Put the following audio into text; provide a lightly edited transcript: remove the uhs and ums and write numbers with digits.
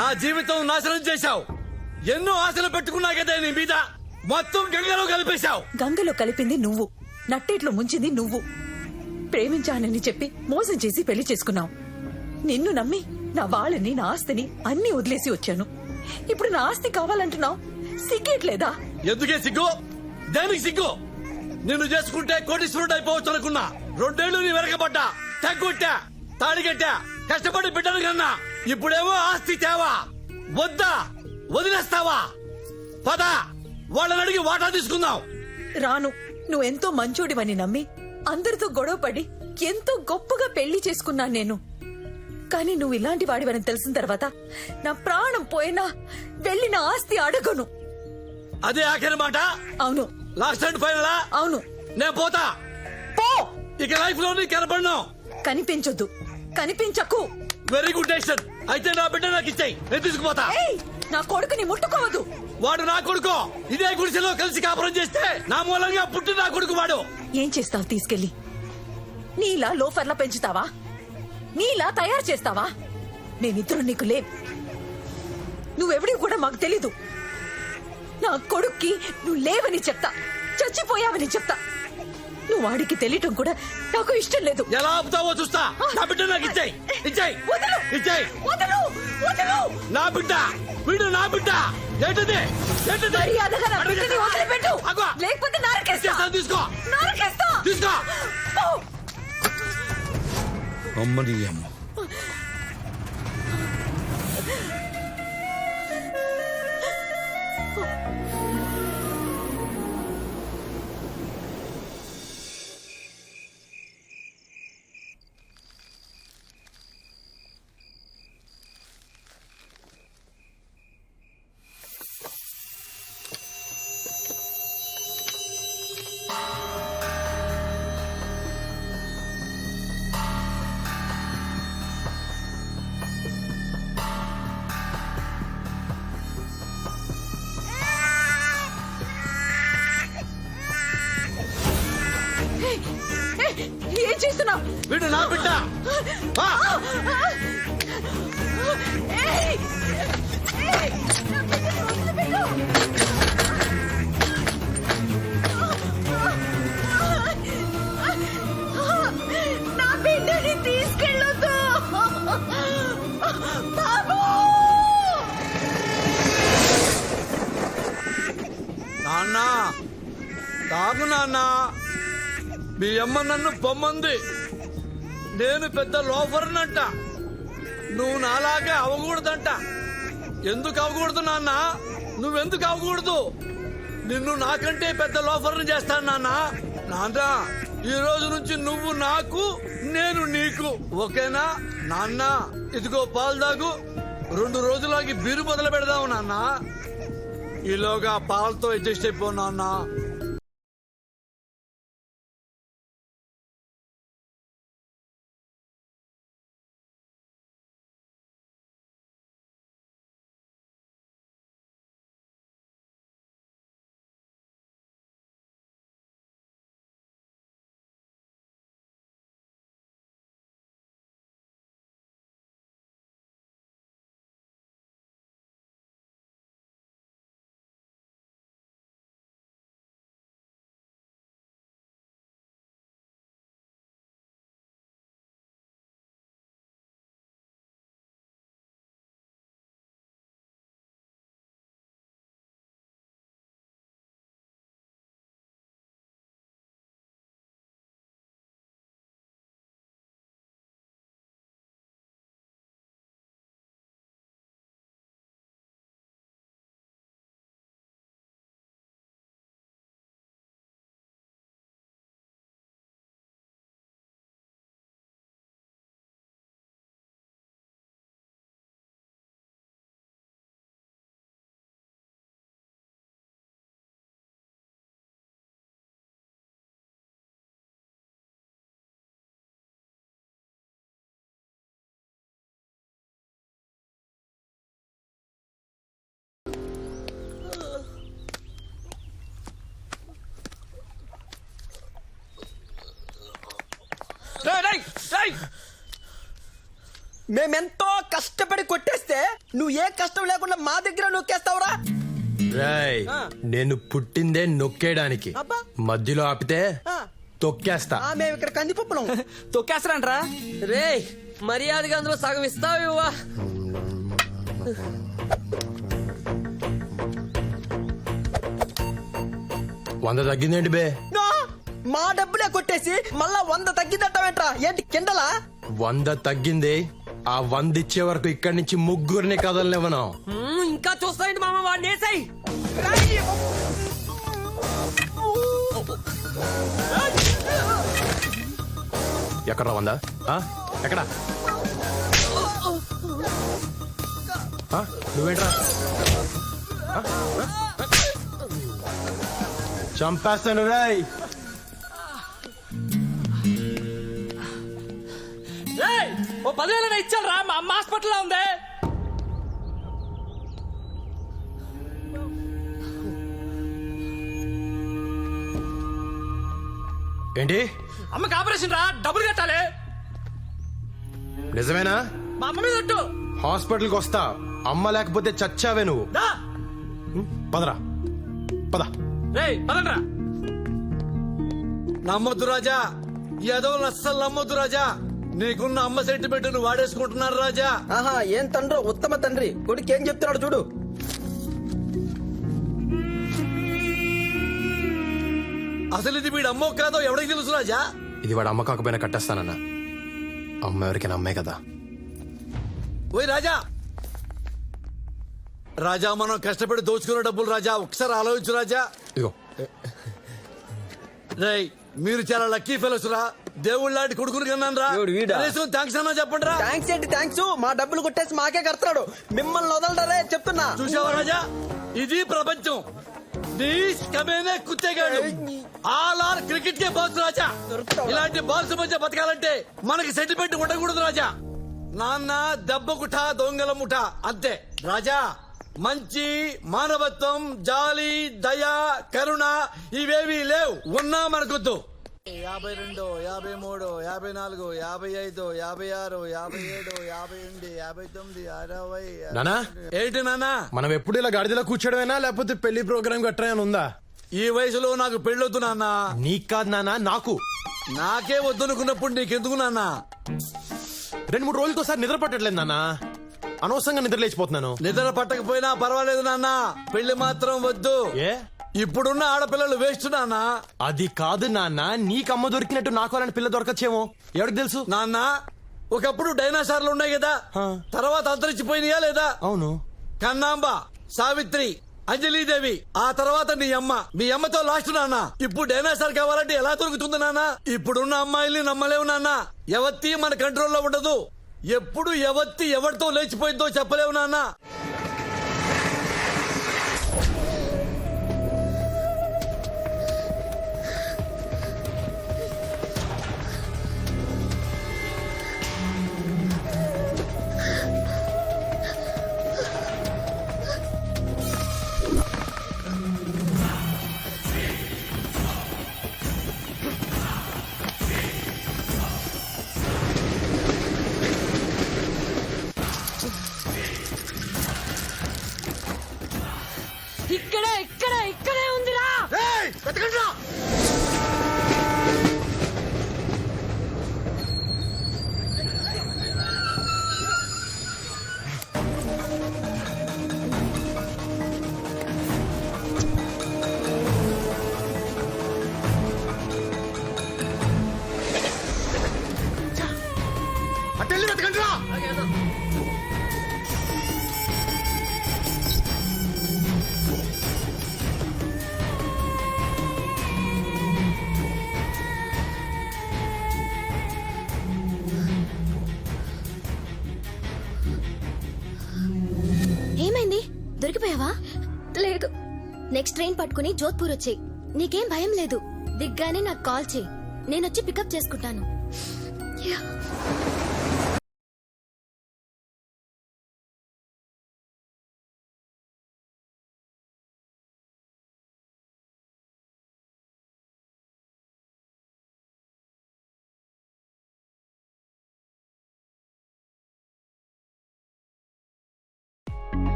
నా జీవితం నాశనం చేశావు. ఎన్నో ఆశలు పెట్టుకున్నా కదా నీ మీద, మొత్తం గంగలో కలిపేశావు. గంగలో కలిపింది నువ్వు, నట్టేట్లో ముంచింది నువ్వు. ప్రేమించానని చెప్పి మోసం చేసి పెళ్లి చేసుకున్నావు. నిన్ను నమ్మి నా వాళ్ళని, నా ఆస్తిని అన్ని వదిలేసి వచ్చాను. ఇప్పుడు నా ఆస్తి కావాలంటున్నావు. సిగ్గేట్లేదా? ఎందుకే సిగ్గు? దానికి సిగ్గు? నిన్ను చేసుకుంటే కోటీశ్వరుడు అయిపోవచ్చు అనుకున్నా. 2 ఏళ్లు నీ వెనకబడ్డా, తగ్గొట్టా, తాళిగట్టా, కష్టపడి బిడ్డను కన్నా. ఇప్పుడేమో ఆస్తి తేవా? వద్దా? వదిలేస్తావా? పద, వాళ్ళని అడిగి వాటా తీసుకుందాం. రాను. నువ్వెంతో మంచోడివని నమ్మి అందరితో గొడవపడి ఎంతో గొప్పగా పెళ్లి చేసుకున్నాను నేను. కానీ నువ్వు ఇలాంటి వాడివని తెలిసిన తర్వాత నా ప్రాణం పోయినా వెళ్ళిన ఆస్తి అడగను. అదే ఆఖరి మాట? అవును. లాస్ట్ అండ్ ఫైనలా? అవును. నేను పోతా. పో. ఇక లైఫ్ లో నీ కనపడను. కనిపించొద్దు, కనిపించకు. Very good decision. అయితే నా బిడ్డ నాకు ఇచ్చేయి, నేను తీసుకుపోతా. ఏయ్, నా కొడుకుని ముట్టుకోవద్దు. వాడు నా కొడుకు. ఇదే గుడిసెలో కలిసి కాపురం చేస్తే నా మూలంగా పుట్టి నా కొడుకు వాడు. ఏం చేస్తావు తీసుకెళ్లి? నీలా లోఫర్లా పెంచుతావా? నీలా తయారు చేస్తావా? మేమిద్దరు నీకు లేవు. నువ్వెవడి కూడా మాకు తెలీదు. నా కొడుక్కి నువ్వు లేవని చెప్తా, చచ్చిపోయావని చెప్తా. నువ్వు వాడికి తెలియటం కూడా నాకు ఇష్టం లేదు. ఎలా ఆపుతావో చూస్తా. నా బిడ్డ నాకు ఇచ్చేయి, ఇచ్చేయి, ఇచ్చేయి. నా బిడ్డ, వీడు నా బిడ్డ. ఏంటిది? ఏంటిది? మర్యాదగా నా బిడ్డని వదిలిపెట్టు, లేకపోతే నరకేస్తా. తీసుకో, నరకేస్తా. తీసుకో. అమ్మని అమ్మ. ఏం చేస్తున్నావు? వీడు నా బిడ్డ. నా బిడ్డని తీసుకెళ్ళొద్దు బాబు. నాన్న తాగు నాన్న. మీ అమ్మ నన్ను పొమ్మంది. నేను పెద్ద లోఫర్నంట. నువ్వు నాలాగే అవకూడదంట. ఎందుకు అవకూడదు నాన్న? నువ్వెందుకు అవకూడదు? నిన్ను నాకంటే పెద్ద లోఫర్ని చేస్తాను నాన్న. నాన్న, ఈ రోజు నుంచి నువ్వు నాకు, నేను నీకు, ఓకేనా నాన్న? ఇదిగో పాలు తాగు. 2 రోజులకి బీరు మొదలు పెడదావు నాన్న. ఈలోగా పాలతో అడ్జస్ట్ అయిపో నాన్న. మేమెంతో కష్టపడి కొట్టేస్తే నువ్వు ఏ కష్టం లేకుండా మా దగ్గర నొక్కేస్తావురా? రాయ్ నేను పుట్టిందే నొక్కేయడానికి. అబ్బా. మధ్యలో ఆపితే ఆ. తొక్కేస్తా. మేము ఇక్కడ కందిపప్పులం. తొక్కేస్తారంట్రా రే మర్యాదగా అందులో సగం ఇస్తావు ఇవ్వా వంద తగ్గిందేంటి బే? నో, మా డబ్బులే కొట్టేసి మళ్ళా 100 తగ్గిద్దట్టమేంట్రా? ఏంటి కిండలా? 100 తగ్గింది. ఆ 100 ఇచ్చే వరకు ఇక్కడి నుంచి ముగ్గురిని కదలనివ్వను. ఇంకా చూస్తాయండి మామ వాడిని వేసాయి ఎక్కడ 100? ఎక్కడ? నువ్వేంట్రా? చంపేస్తాను రాయ్. ఓ 10,000 ఇచ్చాను రా మా అమ్మ హాస్పిటల్లో ఉంది ఏంటి? అమ్మకి ఆపరేషన్ రా డబ్బులు కట్టాలి నిజమేనా? మా అమ్మ మీద ఒట్టు. హాస్పిటల్కి వస్తా. అమ్మ లేకపోతే చచ్చావే నువ్వు. దా. పదరా పద. రేయ్ పదండ్రా నమ్మొద్దు రాజా, ఏదో అస్సలు నమ్మొద్దు రాజా. నీకున్న అమ్మ సెంటిమెంట్ ను వాడేసుకుంటున్నారు రాజా. ఆహా, ఏం తండ్రో ఉత్తమ తండ్రి. కొడుకు ఏం చెప్తున్నాడు చూడు. అసలు ఇది వీడు అమ్మో కాదో ఎవరికి తెలుసు రాజా? ఇది వాడు అమ్మ కాకపోయినా కట్టేస్తానన్నా. అమ్మ ఎవరికైనా అమ్మే కదా. ఓయ్ రాజా, రాజా మనం కష్టపడి దోచుకున్న డబ్బులు రాజా, ఒకసారి ఆలోచించు రాజా. ఇగో రేయ్ మీరు చాలా లక్కీ ఫెలోస్ రా. దేవుళ్ళ లాంటి కొడుకుని కన్నాను రా. దేవుడు వీడా? థ్యాంక్స్ అన్నా చెప్పండి రా. థ్యాంక్స్ ఏంటి థ్యాంక్స్? మా డబ్బులు కొట్టేసి మాకే కడతాడు. మిమ్మల్ని వదలడరే చెప్తున్నా. చూసావా రాజా, ఇది ప్రపంచం. నీస్ కమేనే కుత్తేగాడు. ఆల్ ఆర్ క్రికెట్ కే బాస్ రాజా. ఇలాంటి బాల్స్ మధ్య బతకాలంటే మనకి సెంటిమెంట్ ఉండకూడదు రాజా. నాన్న దెబ్బ కుఠ దొంగల ముఠ అంతే రాజా. మంచి, మానవత్వం, జాలి, దయ, కరుణ ఇవేవి లేవు. ఉన్నా మనకొద్దు. 52, 53, 54, 55, 56, 57, 58, 59, 60. నానా ఏంటి నాన్నా? మనం ఎప్పుడు ఇలా గాడిదలో కూర్చోడమేనా లేకపోతే పెళ్లి ప్రోగ్రామ్ గట్రా ఉందా? ఈ వయసులో నాకు పెళ్ళొద్దు నాన్న. నీకు కాదు నానా, నాకు. నాకే వద్దనుకున్నప్పుడు నీకెందుకు నాన్న? 2-3 రోజులకి ఒకసారి నిద్ర పట్టట్లేదు నానా. అనవసరంగా నిద్ర లేచిపోతున్నాను. నిద్ర పట్టకపోయినా పర్వాలేదు నాన్న, పెళ్లి మాత్రం వద్దు. ఏ ఇప్పుడున్న ఆడపిల్లలు వేస్ట్ నాన్న. అది కాదు నాన్న, నీకు అమ్మ దొరికినట్టు నాకు అలాంటి పిల్ల దొరకచ్చేమో. ఎవరికి తెలుసు? నాన్న ఒకప్పుడు డైనాసార్లు ఉన్నాయి కదా, హా. తర్వాత అంతరించిపోయినాయా లేదా? అవును. కన్నాంబ, సావిత్రి, అంజలీదేవి, ఆ తర్వాత నీ అమ్మ. మీ అమ్మతో లాస్ట్ నాన్న. ఇప్పుడు డైనాసార్ కావాలంటే ఎలా దొరుకుతుంది నాన్న? ఇప్పుడున్న అమ్మాయిల్ని నమ్మలేవు నాన్న. ఎవత్తి మన కంట్రోల్లో ఉండదు. ఎప్పుడు ఎవత్తి ఎవరితో లేచిపోయిందో చెప్పలేవు నాన్న. ఇక్కడే ఉందిరా. అటెళ్ళి వెతకండి రా. ఏమైంది? దొరికిపోయావా? లేదు. నెక్స్ట్ ట్రైన్ పట్టుకుని జోధ్పూర్ వచ్చేయ్. నీకేం భయం లేదు. దిగ్గానే నాకు కాల్ చేయి. నేనొచ్చి పికప్ చేసుకుంటాను.